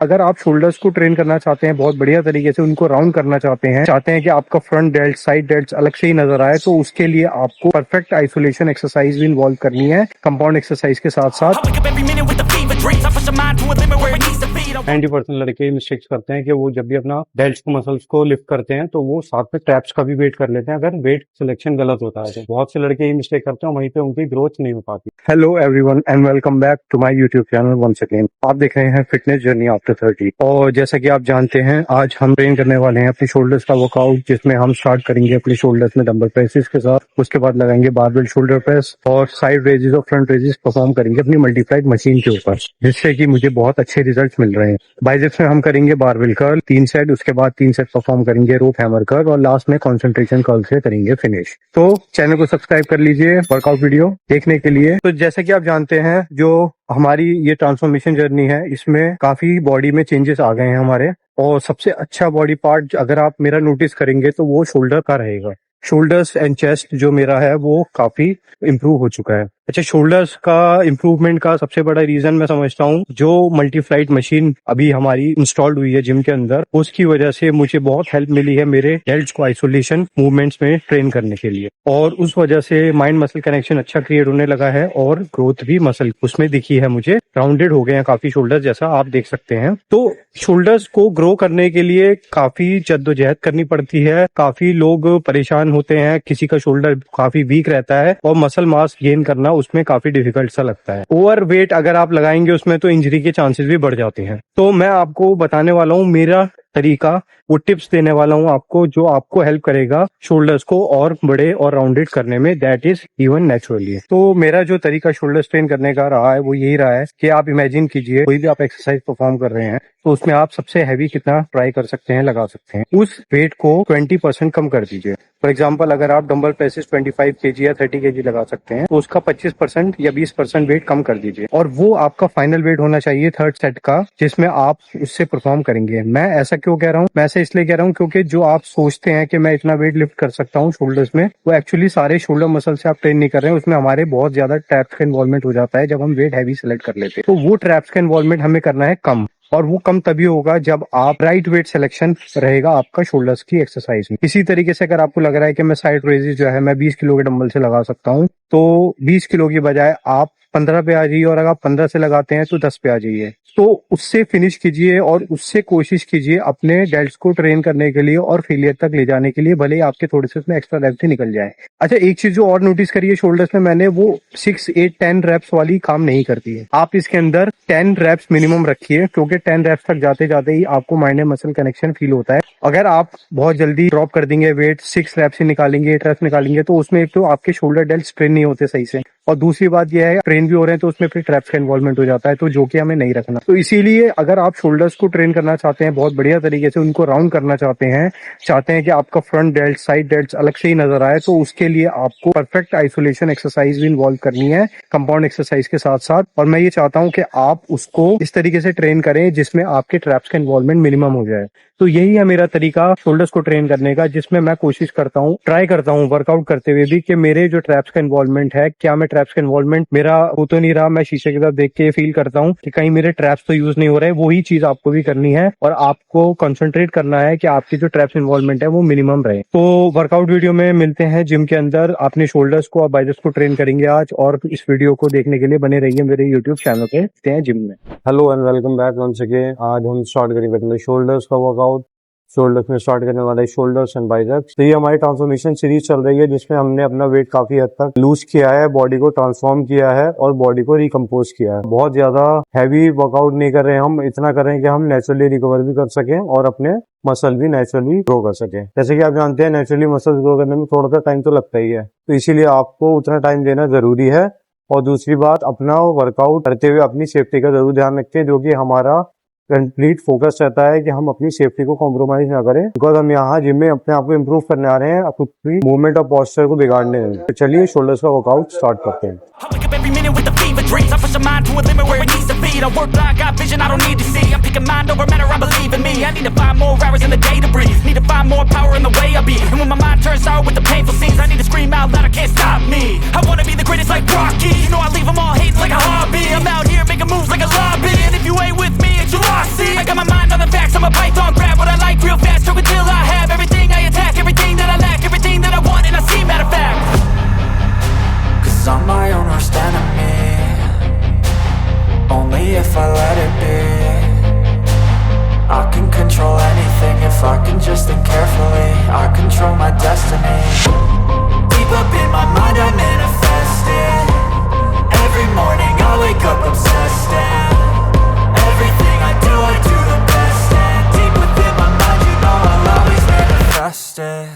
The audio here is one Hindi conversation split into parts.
अगर आप शोल्डर्स को ट्रेन करना चाहते हैं बहुत बढ़िया तरीके से, उनको राउंड करना चाहते हैं कि आपका फ्रंट डेल्ट साइड डेल्ट अलग से ही नजर आए, तो उसके लिए आपको परफेक्ट आइसोलेशन एक्सरसाइज भी इन्वॉल्व करनी है कंपाउंड एक्सरसाइज के साथ साथ। 90% लड़के मिस्टेक्स करते हैं कि वो जब भी अपना डेल्ट्स को मसल्स को लिफ्ट करते हैं तो वो साथ में ट्रैप्स का भी वेट कर लेते हैं। अगर वेट सिलेक्शन गलत होता है तो बहुत से लड़के ये मिस्टेक करते हैं, वहीं पे उनकी ग्रोथ नहीं हो पाती। Hello everyone and welcome back to my YouTube channel once again. आप देख रहे हैं फिटनेस जर्नी आफ्टर 30 और जैसा कि आप जानते हैं आज हम ट्रेन करने वाले हैं अपने शोल्डर्स का वर्कआउट, जिसमें हम स्टार्ट करेंगे अपने शोल्डर्स में डंबल प्रेसेस के साथ, उसके बाद लगाएंगे बारबेल शोल्डर प्रेस और साइड रेजेस और फ्रंट रेजेस परफॉर्म करेंगे अपनी मल्टीप्लाइड मशीन के ऊपर, जिससे कि मुझे बहुत अच्छे रिजल्ट्स मिल रहे हैं। बाइसेप्स में हम करेंगे बारबेल कर्ल 3 सेट, उसके बाद 3 सेट परफॉर्म करेंगे रोप हैमर कर्ल और लास्ट में कंसंट्रेशन कर्ल से करेंगे फिनिश। तो चैनल को सब्सक्राइब कर लीजिए वर्कआउट वीडियो देखने के लिए। तो जैसे कि आप जानते हैं जो हमारी ये ट्रांसफॉर्मेशन जर्नी है इसमें काफी बॉडी में चेंजेस आ गए हैं हमारे, और सबसे अच्छा बॉडी पार्ट अगर आप मेरा नोटिस करेंगे तो वो शोल्डर का रहेगा। शोल्डर्स एंड चेस्ट जो मेरा है वो काफी इम्प्रूव हो चुका है। अच्छा, शोल्डर्स का इम्प्रूवमेंट का सबसे बड़ा रीजन मैं समझता हूँ जो मल्टीफ्लाइट मशीन अभी हमारी इंस्टॉल्ड हुई है जिम के अंदर, उसकी वजह से मुझे बहुत हेल्प मिली है मेरे डेल्ट्स को आइसोलेशन मूवमेंट्स में ट्रेन करने के लिए, और उस वजह से माइंड मसल कनेक्शन अच्छा क्रिएट होने लगा है और ग्रोथ भी मसल उसमें दिखी है मुझे। राउंडेड हो गए हैं काफी शोल्डर्स, जैसा आप देख सकते हैं। तो शोल्डर्स को ग्रो करने के लिए काफी जद्दोजहद करनी पड़ती है, काफी लोग परेशान होते हैं, किसी का शोल्डर काफी वीक रहता है और मसल मास गेन करना उसमें काफी डिफिकल्ट सा लगता है। ओवर वेट अगर आप लगाएंगे उसमें तो इंजरी के चांसेस भी बढ़ जाते हैं। तो मैं आपको बताने वाला हूँ मेरा तरीका, वो टिप्स देने वाला हूँ आपको जो आपको हेल्प करेगा शोल्डर्स को और बड़े और राउंडेड करने में, दैट इज इवन नेचुरली। तो मेरा जो तरीका शोल्डर ट्रेन करने का रहा है वो यही रहा है कि आप इमेजिन कीजिए कोई भी आप एक्सरसाइज परफॉर्म कर रहे हैं तो उसमें आप सबसे हैवी कितना ट्राई कर सकते हैं, लगा सकते हैं, उस वेट को 20% कम कर दीजिए। फॉर एग्जाम्पल अगर आप डंबल प्रेसेस 25 kg या 30 kg लगा सकते हैं तो उसका 25% या 20% वेट कम कर दीजिए, और वो आपका फाइनल वेट होना चाहिए थर्ड सेट का जिसमें आप उससे परफॉर्म करेंगे। मैं ऐसा क्यों कह रहा हूँ? मैं ऐसा इसलिए कह रहा हूँ क्योंकि जो आप सोचते हैं कि मैं इतना वेट लिफ्ट कर सकता हूँ शोल्डर्स में, वो एक्चुअली सारे शोल्डर मसल से आप ट्रेन नहीं कर रहे हैं, उसमें हमारे बहुत ज्यादा ट्रैप्स का इन्वॉल्वमेंट हो जाता है जब हम वेट हैवी सेलेक्ट कर लेते हैं। तो वो ट्रैप्स का इन्वॉल्वमेंट हमें करना है कम, और वो कम तभी होगा जब आप राइट वेट सिलेक्शन रहेगा आपका शोल्डर्स की एक्सरसाइज में। इसी तरीके से अगर आपको लग रहा है कि मैं साइड रेजेस जो है मैं 20 किलो के डंबल से लगा सकता हूँ, तो 20 किलो की बजाय आप 15 पे आ जाइए, और अगर आप 15 से लगाते हैं तो 10 पे आ जाइए। तो उससे फिनिश कीजिए और उससे कोशिश कीजिए अपने डेल्ट्स को ट्रेन करने के लिए और फेलियर तक ले जाने के लिए, भले ही आपके थोड़े से उसमें एक्स्ट्रा रेप्स ही निकल जाए। अच्छा, एक चीज जो और नोटिस करिए शोल्डर्स में, मैंने वो 6, 8, 10 रेप्स वाली काम नहीं करती है। आप इसके अंदर 10 रेप्स मिनिमम रखिए, क्योंकि 10 रेप्स तक जाते जाते ही आपको माइंड मसल कनेक्शन फील होता है। अगर आप बहुत जल्दी ड्रॉप कर देंगे वेट, 6 रेप्स ही निकालेंगे, 8 रेप्स निकालेंगे, तो उसमें एक तो आपके शोल्डर डेल्ट्स ट्रेन नहीं होते सही से, और दूसरी बात यह है ट्रेन भी हो रहे हैं तो उसमें फिर ट्रैप्स का इन्वॉल्वमेंट हो जाता है, तो जो कि हमें नहीं रखना। तो इसीलिए अगर आप शोल्डर्स को ट्रेन करना चाहते हैं बहुत बढ़िया तरीके से, उनको राउंड करना चाहते हैं कि आपका फ्रंट डेल्ट साइड डेल्ट अलग से ही नजर आए, तो उसके लिए आपको परफेक्ट आइसोलेशन एक्सरसाइज भी इन्वॉल्व करनी है कंपाउंड एक्सरसाइज के साथ साथ। और मैं ये चाहता हूं कि आप उसको इस तरीके से ट्रेन करें जिसमें आपके ट्रैप्स का इन्वॉल्वमेंट मिनिमम हो जाए। तो यही है मेरा तरीका शोल्डर्स को ट्रेन करने का, जिसमें मैं कोशिश करता हूँ, ट्राई करता हूँ वर्कआउट करते हुए भी कि मेरे जो ट्रैप्स का इन्वॉल्वमेंट है, क्या मैं ट्रैप्स का इन्वॉल्वमेंट मेरा हो तो नहीं रहा, मैं शीशे की तरफ देख के फील करता हूँ कि कहीं मेरे ट्रैप्स तो यूज नहीं हो रहे। वही चीज आपको भी करनी है और आपको कंसंट्रेट करना है कि आपकी जो ट्रैप्स इन्वॉल्वमेंट है वो मिनिमम रहे। तो वर्कआउट वीडियो में मिलते हैं जिम के अंदर, अपने शोल्डर्स को और बाइसेप्स को ट्रेन करेंगे आज, और इस वीडियो को देखने के लिए बने रहिए मेरे यूट्यूब चैनल पे। मिलते हैं जिम में। Hello and welcome back once again. आज हम स्टार्ट करेंगे शोल्डर्स का वर्कआउट। शोल्डर्स में स्टार्ट करने वाला है शोल्डर्स एंड बाइसेप्स। तो ये हमारी ट्रांसफॉर्मेशन सीरीज चल रही है जिसमें हमने अपना वेट काफी हद तक लूज किया है, बॉडी को ट्रांसफॉर्म किया है और बॉडी को रिकम्पोज किया है। बहुत ज्यादा हैवी वर्कआउट नहीं कर रहे हैं हम, इतना कर रहे हैं कि हम नेचुरली रिकवर भी कर सकें और अपने मसल भी नेचुरली ग्रो कर सकें। जैसे कि आप जानते हैं नेचुरली मसल ग्रो करने में थोड़ा सा टाइम तो लगता ही है, तो इसीलिए आपको उतना टाइम देना जरूरी है। और दूसरी बात, अपना वर्कआउट करते हुए अपनी सेफ्टी का जरूर ध्यान रखें, जो कि हमारा कंप्लीट फोकस रहता है कि हम अपनी सेफ्टी को कॉम्प्रोमाइज ना करें, बिकॉज हम यहाँ जिम में अपने आप को इम्प्रूव करने आ रहे हैं, अपनी मूवमेंट और पोस्चर को बिगाड़ने नहीं। तो चलिए शोल्डर्स का वर्कआउट स्टार्ट करते हैं। I got my mind on the facts, I'm a python, grab what I like real fast, so until I have everything I attack, everything that I lack, everything that I want, and I see matter of fact. Cause I'm my own worst enemy, only if I let it be. I can control anything if I can just think carefully. I control my destiny. Deep up in my mind I manifest it. Every morning I wake up obsessed, and everything I do the best. And deep within my mind, you know I'll always manifest it.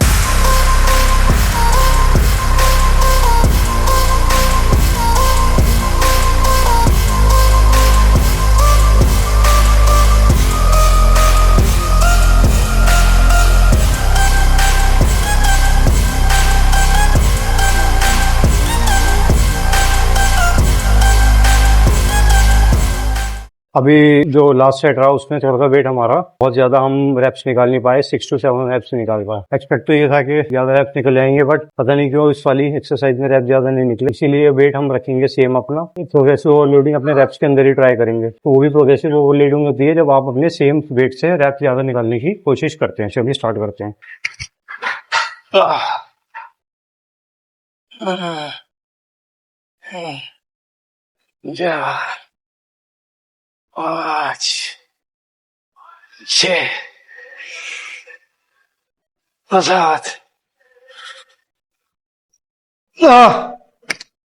अभी जो लास्ट सेट रहा उसमें थोड़ा सा वेट हमारा बहुत ज्यादा हम रेप्स निकाल नहीं पाए, 6 to 7 रेप्स निकाल पाए। एक्सपेक्ट तो ये था कि ज्यादा रेप्स निकल जाएंगे, बट पता नहीं क्यों इस वाली एक्सरसाइज में रेप ज्यादा नहीं निकले, इसीलिए वेट हम रखेंगे सेम अपना। प्रोग्रेसिव ओवरलोडिंग अपने रेप्स के अंदर ही ट्राई करेंगे, तो वो भी प्रोग्रेसिव ओवरलोडिंग होती है जब आप अपने सेम वेट से रेप ज्यादा निकालने की कोशिश करते हैं। चलिए स्टार्ट करते हैं। Yeah. 8, 7, 8.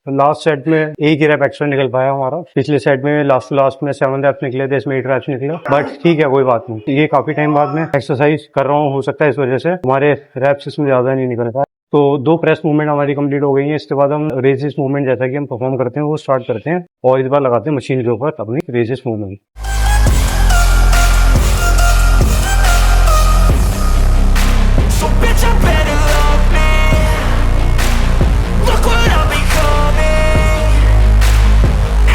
लास्ट सेट में एक ही रैप एक्स्ट्रा निकल पाया हमारा। पिछले सेट में लास्ट में 7 रैप्स निकले थे, इसमें 8 रैप्स निकले, बट ठीक है कोई बात नहीं। ये काफी टाइम बाद में एक्सरसाइज कर रहा हूँ, हो सकता है इस वजह से हमारे रैप्स इसमें ज्यादा नहीं निकल पाए। तो 2 प्रेस मूवमेंट हमारी कंप्लीट हो गई है। इसके बाद हम रेजिस मूवमेंट जैसा कि हम परफॉर्म करते हैं वो स्टार्ट करते हैं, और इस बार लगाते हैं मशीन के ऊपर अपनी रेजिस movement. So bitch, I better love me. Look what I'm becoming.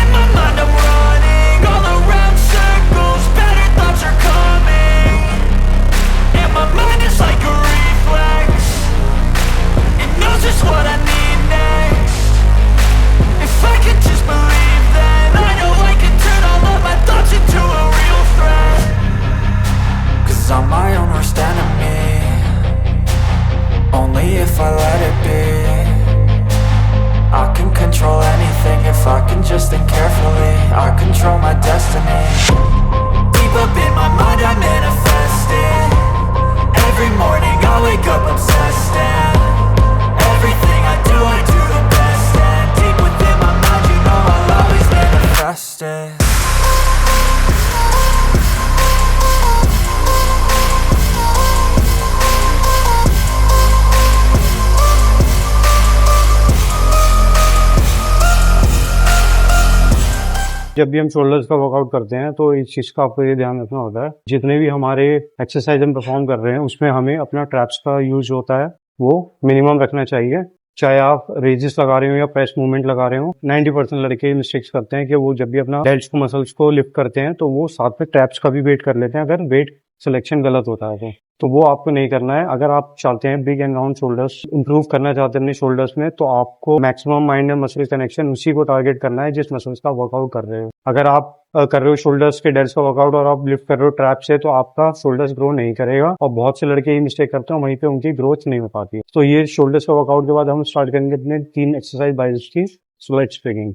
In my mind I'm running all around circles. Better thoughts are coming. And my mind is like a reflex. It knows just what I need next. If I could just believe, then I know I can turn all of my thoughts into a real threat. Cause I'm my own worst enemy, only if I let it be. I can control anything if I can just think carefully. I control my destiny. Deep up in my mind I manifest it. Every morning I wake up obsessed, and everything I do the best. And deep within my mind, you know I'll always manifest it. जब भी हम शोल्डर्स का वर्कआउट करते हैं तो इस चीज का आपको ये ध्यान रखना होता है, जितने भी हमारे एक्सरसाइज हम परफॉर्म कर रहे हैं उसमें हमें अपना ट्रैप्स का यूज होता है वो मिनिमम रखना चाहिए। चाहे आप रेजिस लगा रहे हो या प्रेस मूवमेंट लगा रहे हो। 90% लड़के मिस्टेक्स करते हैं कि वो जब भी अपना डेल्ट्स को मसल्स को लिफ्ट करते हैं तो वो साथ में ट्रैप्स का भी वेट कर लेते हैं, अगर वेट सिलेक्शन गलत होता है तो वो आपको नहीं करना है। अगर आप चाहते हैं big and round shoulders improve करना चाहते हैं अपने शोल्डर्स में, तो आपको maximum mind and muscle connection उसी को टारगेट करना है जिस मसल्स का वर्कआउट कर रहे हो। अगर आप कर रहे हो शोल्डर्स के डेल्ट्स का वर्कआउट और आप लिफ्ट कर रहे हो ट्रैप से, तो आपका शोल्डर्स ग्रो नहीं करेगा, और बहुत से लड़के ये मिस्टेक करते हैं, वहीं पे उनकी ग्रोथ नहीं हो पाती। तो ये शोल्डर्स का वर्कआउट के बाद हम स्टार्ट करेंगे अपने 3 एक्सरसाइज बाइसेप्स की। So let's begin.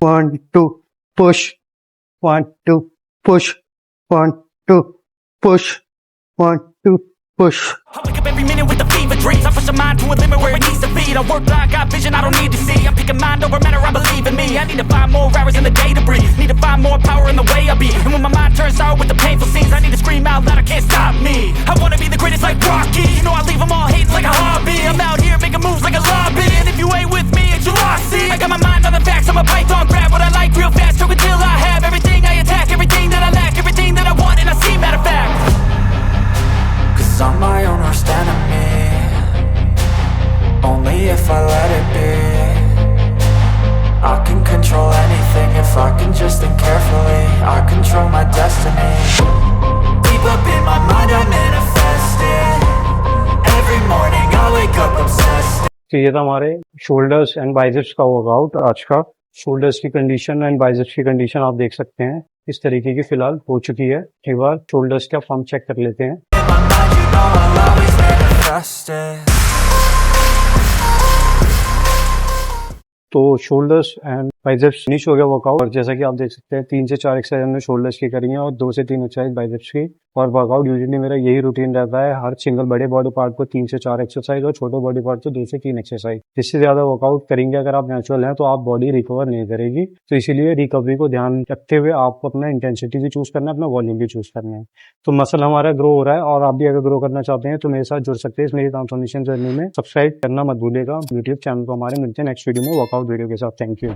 One, two, push. 1, 2, push. 1, 2, push. 1, 2, push. I wake up every minute with the fever dreams. I push my mind to a limit where it needs to be. I work blind, got vision I don't need to see. I'm picking mind over matter, I believe in me. I need to find more hours in the day to breathe. Need to find more power in the way I be. And when my mind turns sour with the painful scenes, I need to scream out loud, I can't stop me. I wanna be the greatest like Rocky. You know I leave them all hating like a hobby. I'm out here making moves like a lobby. And if you ain't with me, it's your loss, see. I got my mind on the facts, I'm a python, grab what I like real fast. Stroke until I have everything I attack, everything that I lack, everything that I want, and I see, matter of fact. Cause I'm my own worst enemy. Only if I let it be. I can control anything if I can just think carefully. I control my destiny. Deep up in my mind I manifest it. Every morning I wake up obsessed. तो ये था हमारे शोल्डर्स एंड बाइसेप्स का वर्कआउट आज का। शोल्डर्स की कंडीशन एंड बाइसेप्स की कंडीशन आप देख सकते हैं इस तरीके की फिलहाल हो चुकी है। एक बार शोल्डर्स का फॉर्म चेक कर लेते हैं। In my mind you know I'll always manifest it. तो शोल्डर्स एंड बाइसेप्स फिनिश हो गया वर्कआउट। और जैसा कि आप देख सकते हैं 3 से 4 एक्सरसाइज हमने शोल्डर्स की करी है और 2 से 3 एक्सरसाइज बाइसेप्स की। और वर्कआउट यूजुअली मेरा यही रूटीन रहता है, हर सिंगल बड़े बॉडी पार्ट को 3 से 4 एक्सरसाइज और छोटे बॉडी पार्ट को 2 से 3 एक्सरसाइज। इससे ज्यादा वर्कआउट करेंगे अगर आप नेचुरल हैं तो आप बॉडी रिकवर नहीं करेगी। तो इसीलिए रिकवरी को ध्यान रखते हुए आपको अपना इंटेंसिटी भी चूज करना है, अपना वॉल्यूम भी चूज करना है। तो मसल हमारा ग्रो हो रहा है और आप भी अगर ग्रो करना चाहते हैं तो मेरे साथ जुड़ सकते हैं इस मेरी ट्रांसफॉर्मेशन जर्नी में। सब्सक्राइब करना मत भूलिएगा यूट्यूब चैनल को हमारे। मिलते हैं नेक्स्ट वीडियो में वर्कआउट वीडियो के साथ। Thank you.